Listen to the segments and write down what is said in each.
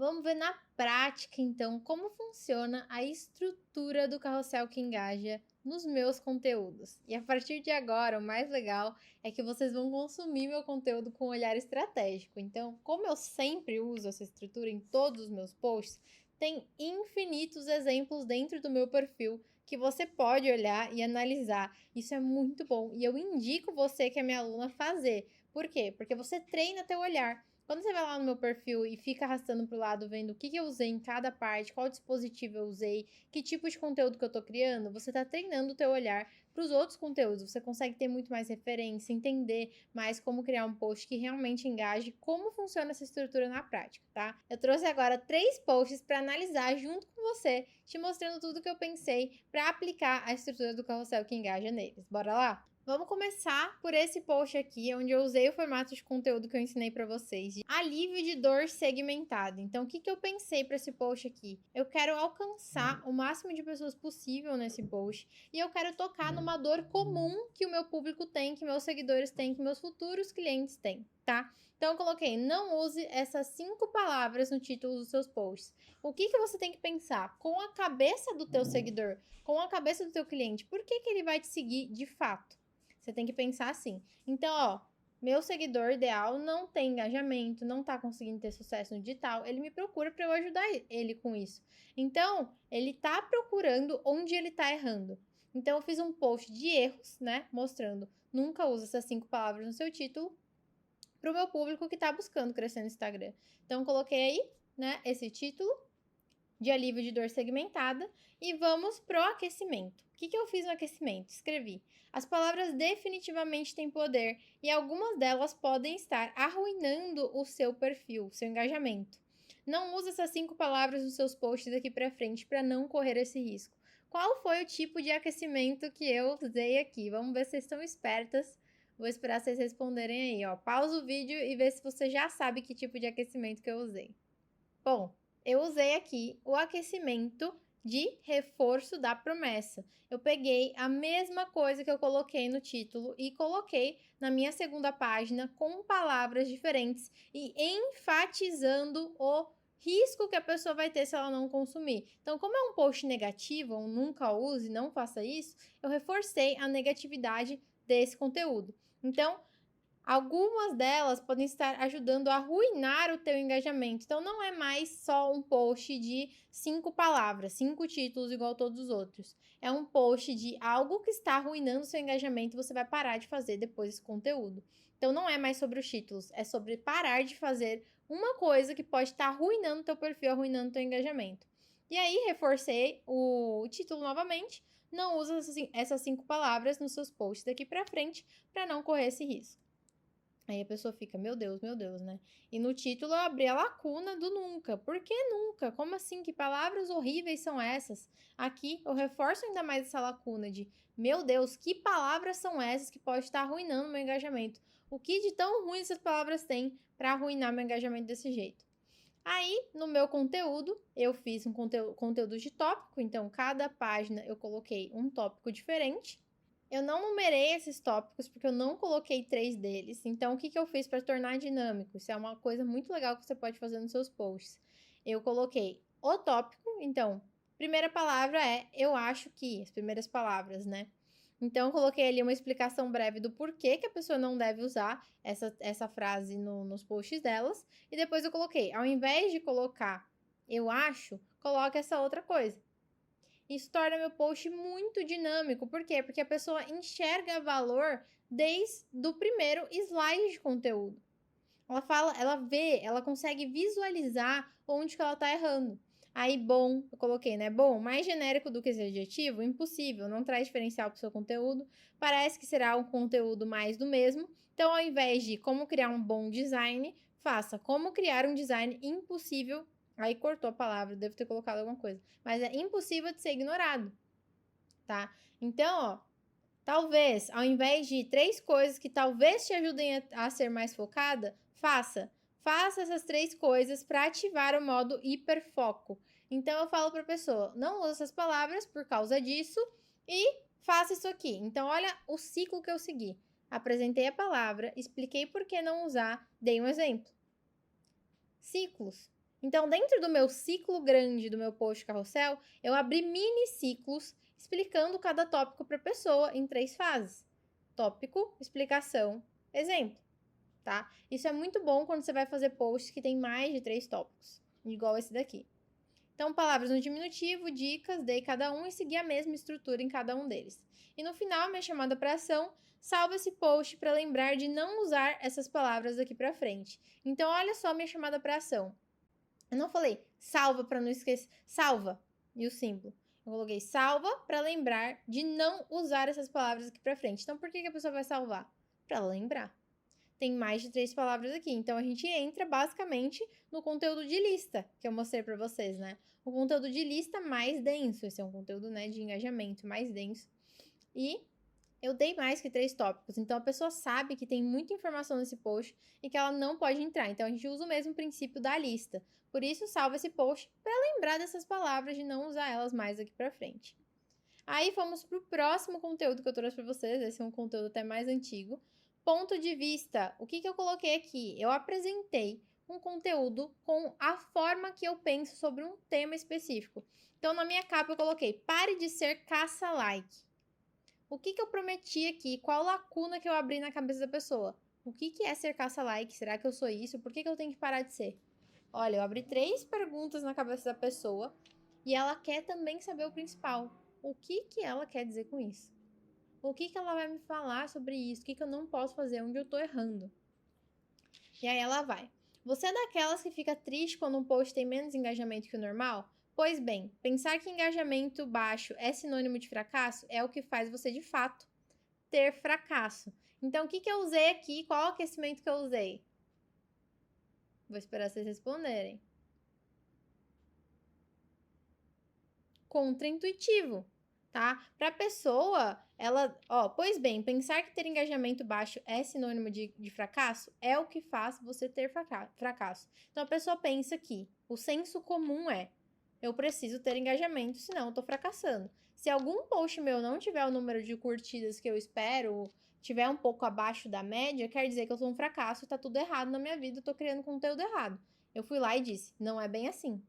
Vamos ver na prática, então, como funciona a estrutura do carrossel que engaja nos meus conteúdos. E a partir de agora, o mais legal é que vocês vão consumir meu conteúdo com um olhar estratégico. Então, como eu sempre uso essa estrutura em todos os meus posts, tem infinitos exemplos dentro do meu perfil que você pode olhar e analisar. Isso é muito bom e eu indico você que é minha aluna fazer. Por quê? Porque você treina teu olhar. Quando você vai lá no meu perfil e fica arrastando pro lado, vendo o que eu usei em cada parte, qual dispositivo eu usei, que tipo de conteúdo que eu tô criando, você tá treinando o teu olhar para os outros conteúdos. Você consegue ter muito mais referência, entender mais como criar um post que realmente engaje, como funciona essa estrutura na prática, tá? Eu trouxe agora 3 posts para analisar junto com você, te mostrando tudo que eu pensei para aplicar a estrutura do carrossel que engaja neles. Bora lá? Vamos começar por esse post aqui, onde eu usei o formato de conteúdo que eu ensinei para vocês, de alívio de dor segmentada. Então, o que eu pensei para esse post aqui? Eu quero alcançar o máximo de pessoas possível nesse post e eu quero tocar numa dor comum que o meu público tem, que meus seguidores têm, que meus futuros clientes têm, tá? Então, eu coloquei, não use essas 5 palavras no título dos seus posts. O que você tem que pensar? Com a cabeça do teu seguidor, com a cabeça do teu cliente, por que ele vai te seguir de fato? Você tem que pensar assim. Então, ó, meu seguidor ideal não tem engajamento, não tá conseguindo ter sucesso no digital, ele me procura para eu ajudar ele com isso. Então, ele tá procurando onde ele tá errando. Então, eu fiz um post de erros, né, mostrando, nunca use essas 5 palavras no seu título, pro meu público que tá buscando crescer no Instagram. Então, coloquei aí, né, esse título de alívio de dor segmentada e vamos pro aquecimento. O que eu fiz no aquecimento? Escrevi: as palavras definitivamente têm poder e algumas delas podem estar arruinando o seu perfil, seu engajamento. Não use essas 5 palavras nos seus posts daqui para frente para não correr esse risco. Qual foi o tipo de aquecimento que eu usei aqui? Vamos ver se vocês estão espertas. Vou esperar vocês responderem aí, ó. Pausa o vídeo e vê se você já sabe que tipo de aquecimento que eu usei. Bom, eu usei aqui o aquecimento de reforço da promessa. Eu peguei a mesma coisa que eu coloquei no título e coloquei na minha segunda página com palavras diferentes e enfatizando o risco que a pessoa vai ter se ela não consumir. Então, como é um post negativo, um nunca use, não faça isso, eu reforcei a negatividade desse conteúdo. Então, algumas delas podem estar ajudando a arruinar o teu engajamento. Então, não é mais só um post de 5 palavras, 5 títulos igual todos os outros. É um post de algo que está arruinando o seu engajamento e você vai parar de fazer depois esse conteúdo. Então, não é mais sobre os títulos, é sobre parar de fazer uma coisa que pode estar arruinando o teu perfil, arruinando o teu engajamento. E aí, reforcei o título novamente. Não usa essas 5 palavras nos seus posts daqui para frente para não correr esse risco. Aí a pessoa fica, meu Deus, né? E no título eu abri a lacuna do nunca. Por que nunca? Como assim? Que palavras horríveis são essas? Aqui eu reforço ainda mais essa lacuna de, meu Deus, que palavras são essas que pode estar arruinando meu engajamento? O que de tão ruim essas palavras têm para arruinar meu engajamento desse jeito? Aí, no meu conteúdo, eu fiz um conteúdo de tópico, então cada página eu coloquei um tópico diferente. Eu não numerei esses tópicos porque eu não coloquei 3 deles. Então, o que eu fiz para tornar dinâmico? Isso é uma coisa muito legal que você pode fazer nos seus posts. Eu coloquei o tópico, então, primeira palavra é eu acho que, as primeiras palavras, né? Então, eu coloquei ali uma explicação breve do porquê que a pessoa não deve usar essa frase nos posts delas. E depois eu coloquei, ao invés de colocar eu acho, coloque essa outra coisa. Isso torna meu post muito dinâmico. Por quê? Porque a pessoa enxerga valor desde o primeiro slide de conteúdo. Ela fala, ela vê, ela consegue visualizar onde que ela tá errando. Aí, bom, eu coloquei, né? Bom, mais genérico do que esse adjetivo? Impossível, não traz diferencial para o seu conteúdo. Parece que será um conteúdo mais do mesmo. Então, ao invés de como criar um bom design, faça como criar um design impossível. Aí cortou a palavra, devo ter colocado alguma coisa. Mas é impossível de ser ignorado, tá? Então, ó, talvez, ao invés de 3 coisas que talvez te ajudem a ser mais focada, faça. Faça essas 3 coisas para ativar o modo hiperfoco. Então, eu falo para a pessoa, não use essas palavras por causa disso e faça isso aqui. Então, olha o ciclo que eu segui. Apresentei a palavra, expliquei por que não usar, dei um exemplo. Ciclos. Então, dentro do meu ciclo grande do meu post carrossel, eu abri mini ciclos explicando cada tópico para a pessoa em 3 fases: tópico, explicação, exemplo, tá? Isso é muito bom quando você vai fazer posts que tem mais de 3 tópicos, igual esse daqui. Então, palavras no diminutivo, dicas, dei cada um e segui a mesma estrutura em cada um deles. E no final, minha chamada para ação, salva esse post para lembrar de não usar essas palavras daqui para frente. Então, olha só minha chamada para ação. Eu não falei salva para não esquecer, salva e o símbolo. Eu coloquei salva para lembrar de não usar essas palavras aqui para frente. Então, por que a pessoa vai salvar? Para ela lembrar. Tem mais de 3 palavras aqui. Então, a gente entra basicamente no conteúdo de lista, que eu mostrei para vocês, né? O conteúdo de lista mais denso. Esse é um conteúdo, né, de engajamento mais denso. E eu dei mais que 3 tópicos. Então, a pessoa sabe que tem muita informação nesse post e que ela não pode entrar. Então, a gente usa o mesmo princípio da lista. Por isso, salva esse post para lembrar dessas palavras, de não usar elas mais aqui para frente. Aí, vamos para o próximo conteúdo que eu trouxe para vocês. Esse é um conteúdo até mais antigo. Ponto de vista. O que eu coloquei aqui? Eu apresentei um conteúdo com a forma que eu penso sobre um tema específico. Então, na minha capa, eu coloquei: pare de ser caça-like. O que eu prometi aqui? Qual lacuna que eu abri na cabeça da pessoa? O que é ser caça-like? Será que eu sou isso? Por que eu tenho que parar de ser? Olha, eu abri 3 perguntas na cabeça da pessoa e ela quer também saber o principal. O que ela quer dizer com isso? O que ela vai me falar sobre isso? O que eu não posso fazer? Onde eu tô errando? E aí ela vai. Você é daquelas que fica triste quando um post tem menos engajamento que o normal? Pois bem, pensar que engajamento baixo é sinônimo de fracasso é o que faz você, de fato, ter fracasso. Então, o que eu usei aqui? Qual o aquecimento que eu usei? Vou esperar vocês responderem. Contraintuitivo, tá? Para a pessoa, pois bem, pensar que ter engajamento baixo é sinônimo de fracasso é o que faz você ter fracasso. Então, a pessoa pensa que o senso comum é: eu preciso ter engajamento, senão eu tô fracassando. Se algum post meu não tiver o número de curtidas que eu espero, tiver um pouco abaixo da média, quer dizer que eu sou um fracasso, tá tudo errado na minha vida, eu tô criando conteúdo errado. Eu fui lá e disse: não é bem assim.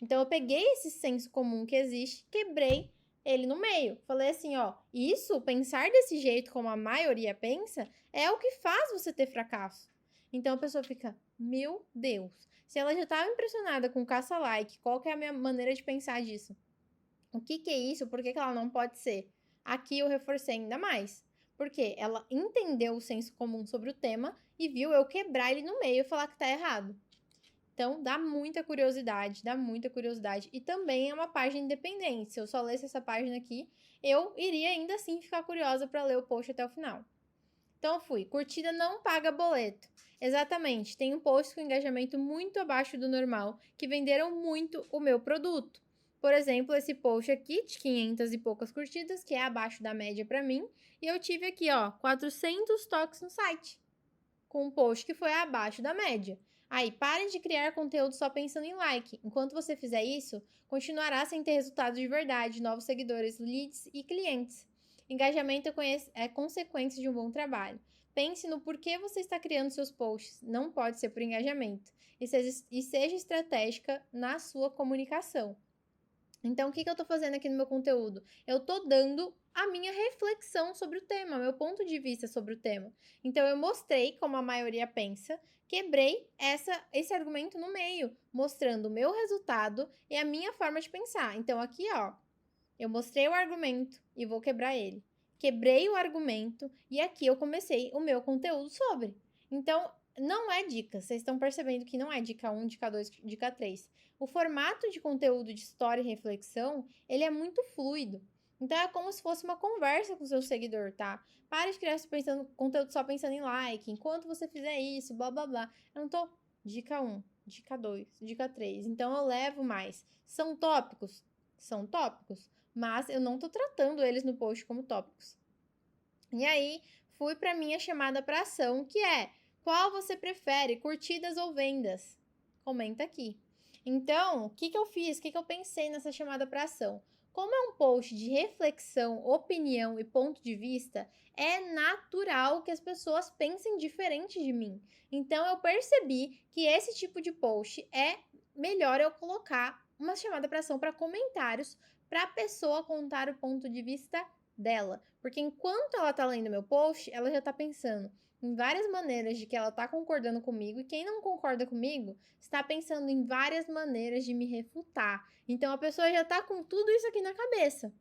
Então, eu peguei esse senso comum que existe, quebrei ele no meio. Falei assim, ó, isso, pensar desse jeito como a maioria pensa, é o que faz você ter fracasso. Então, a pessoa fica: meu Deus, se ela já estava impressionada com caça-like, qual que é a minha maneira de pensar disso? O que é isso? Por que ela não pode ser? Aqui eu reforcei ainda mais. Porque ela entendeu o senso comum sobre o tema e viu eu quebrar ele no meio e falar que tá errado. Então, dá muita curiosidade, dá muita curiosidade. E também é uma página independente. Se eu só lesse essa página aqui, eu iria ainda assim ficar curiosa para ler o post até o final. Então, eu fui. Curtida não paga boleto. Exatamente. Tem um post com engajamento muito abaixo do normal, que venderam muito o meu produto. Por exemplo, esse post aqui, de 500 e poucas curtidas, que é abaixo da média para mim. E eu tive aqui, ó, 400 toques no site, com um post que foi abaixo da média. Aí, parem de criar conteúdo só pensando em like. Enquanto você fizer isso, continuará sem ter resultados de verdade, novos seguidores, leads e clientes. Engajamento é consequência de um bom trabalho. Pense no porquê você está criando seus posts. Não pode ser por engajamento. E seja estratégica na sua comunicação. Então, o que eu tô fazendo aqui no meu conteúdo? Eu tô dando a minha reflexão sobre o tema, meu ponto de vista sobre o tema. Então, eu mostrei como a maioria pensa, quebrei esse argumento no meio, mostrando o meu resultado e a minha forma de pensar. Então, aqui, ó, eu mostrei o argumento e vou quebrar ele. Quebrei o argumento e aqui eu comecei o meu conteúdo sobre. Então, não é dica. Vocês estão percebendo que não é dica 1, dica 2, dica 3. O formato de conteúdo de história e reflexão, ele é muito fluido. Então, é como se fosse uma conversa com o seu seguidor, tá? Pare de criar conteúdo só pensando em like. Enquanto você fizer isso, blá, blá, blá. Eu não tô... Dica 1, dica 2, dica 3. Então, eu levo mais. São tópicos? São tópicos. Mas eu não tô tratando eles no post como tópicos. E aí, fui para minha chamada para ação, que é: qual você prefere, curtidas ou vendas? Comenta aqui. Então, o que eu fiz? O que eu pensei nessa chamada para ação? Como é um post de reflexão, opinião e ponto de vista, é natural que as pessoas pensem diferente de mim. Então, eu percebi que esse tipo de post é melhor eu colocar uma chamada para ação para comentários para a pessoa contar o ponto de vista dela. Porque enquanto ela tá lendo meu post, ela já tá pensando em várias maneiras de que ela tá concordando comigo, e quem não concorda comigo está pensando em várias maneiras de me refutar. Então a pessoa já tá com tudo isso aqui na cabeça.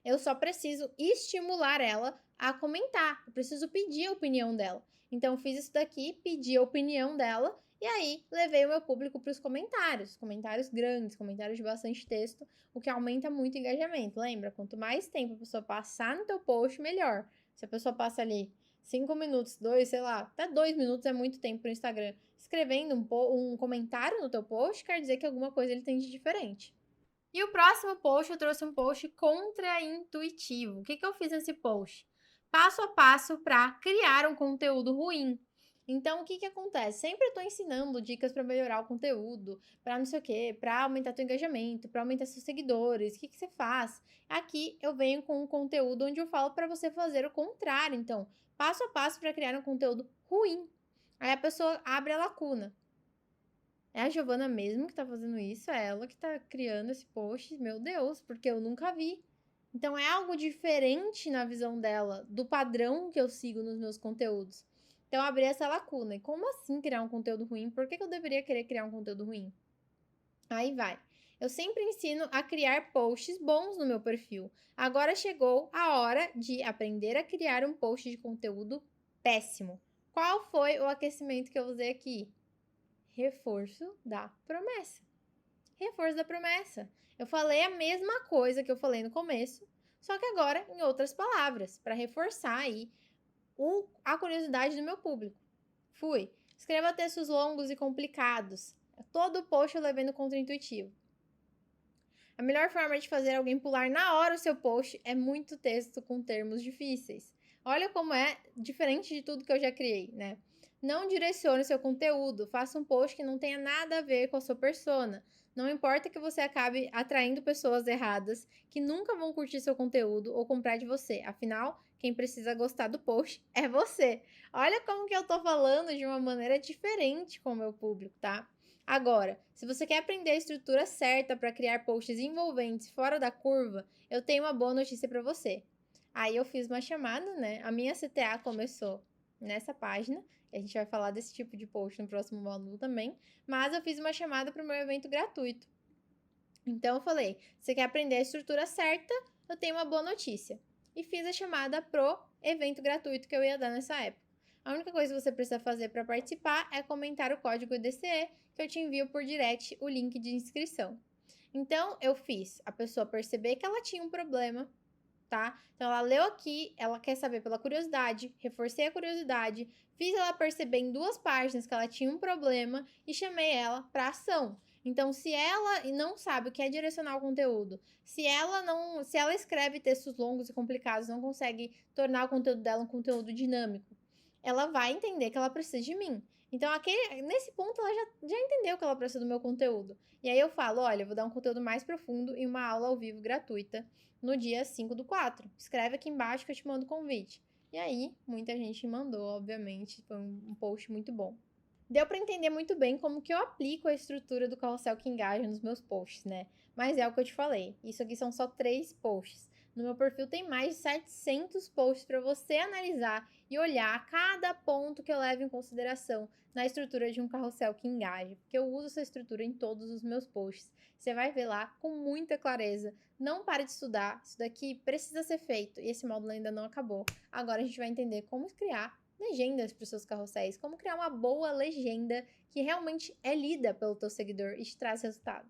Eu só preciso estimular ela a comentar. Eu preciso pedir a opinião dela. Então, fiz isso daqui, pedi a opinião dela e aí levei o meu público para os comentários. Comentários grandes, comentários de bastante texto, o que aumenta muito o engajamento. Lembra? Quanto mais tempo a pessoa passar no teu post, melhor. Se a pessoa passa ali 5 minutos, 2, sei lá, até 2 minutos é muito tempo pro Instagram, escrevendo um comentário no teu post, quer dizer que alguma coisa ele tem de diferente. E o próximo post, eu trouxe um post contraintuitivo. O que eu fiz nesse post? Passo a passo para criar um conteúdo ruim. Então, o que acontece? Sempre eu tô ensinando dicas para melhorar o conteúdo, para não sei o quê, para aumentar teu engajamento, para aumentar seus seguidores. O que você faz? Aqui eu venho com um conteúdo onde eu falo para você fazer o contrário. Então, passo a passo para criar um conteúdo ruim. Aí a pessoa abre a lacuna. É a Giovana mesmo que tá fazendo isso? É ela que tá criando esse post? Meu Deus, porque eu nunca vi. Então é algo diferente na visão dela, do padrão que eu sigo nos meus conteúdos. Então eu abri essa lacuna. E como assim criar um conteúdo ruim? Por que eu deveria querer criar um conteúdo ruim? Aí vai. Eu sempre ensino a criar posts bons no meu perfil. Agora chegou a hora de aprender a criar um post de conteúdo péssimo. Qual foi o aquecimento que eu usei aqui? Reforço da promessa. Reforço da promessa. Eu falei a mesma coisa que eu falei no começo, só que agora em outras palavras, para reforçar aí a curiosidade do meu público. Fui. Escreva textos longos e complicados. Todo post eu levei no contraintuitivo. A melhor forma de fazer alguém pular na hora o seu post é muito texto com termos difíceis. Olha como é diferente de tudo que eu já criei, né? Não direcione o seu conteúdo, faça um post que não tenha nada a ver com a sua persona. Não importa que você acabe atraindo pessoas erradas que nunca vão curtir seu conteúdo ou comprar de você. Afinal, quem precisa gostar do post é você. Olha como que eu tô falando de uma maneira diferente com o meu público, tá? Agora, se você quer aprender a estrutura certa para criar posts envolventes fora da curva, eu tenho uma boa notícia para você. Aí eu fiz uma chamada, né? A minha CTA começou nessa página. A gente vai falar desse tipo de post no próximo módulo também. Mas eu fiz uma chamada para o meu evento gratuito. Então eu falei, você quer aprender a estrutura certa? Eu tenho uma boa notícia. E fiz a chamada pro evento gratuito que eu ia dar nessa época. A única coisa que você precisa fazer para participar é comentar o código EDCE, que eu te envio por direct o link de inscrição. Então, eu fiz a pessoa perceber que ela tinha um problema, tá? Então, ela leu aqui, ela quer saber pela curiosidade, reforcei a curiosidade, fiz ela perceber em 2 páginas que ela tinha um problema e chamei ela para ação. Então, se ela não sabe o que é direcionar o conteúdo, se ela escreve textos longos e complicados, não consegue tornar o conteúdo dela um conteúdo dinâmico, ela vai entender que ela precisa de mim. Então, nesse ponto, ela já entendeu que ela precisa do meu conteúdo. E aí eu falo, olha, eu vou dar um conteúdo mais profundo em uma aula ao vivo gratuita no dia 5/4. Escreve aqui embaixo que eu te mando o convite. E aí, muita gente mandou, obviamente, foi um post muito bom. Deu para entender muito bem como que eu aplico a estrutura do carrossel que engaja nos meus posts, né? Mas é o que eu te falei, isso aqui são só 3 posts. No meu perfil tem mais de 700 posts para você analisar e olhar cada ponto que eu levo em consideração na estrutura de um carrossel que engaje, porque eu uso essa estrutura em todos os meus posts. Você vai ver lá com muita clareza. Não pare de estudar, isso daqui precisa ser feito e esse módulo ainda não acabou. Agora a gente vai entender como criar legendas para os seus carrosséis, como criar uma boa legenda que realmente é lida pelo teu seguidor e te traz resultado.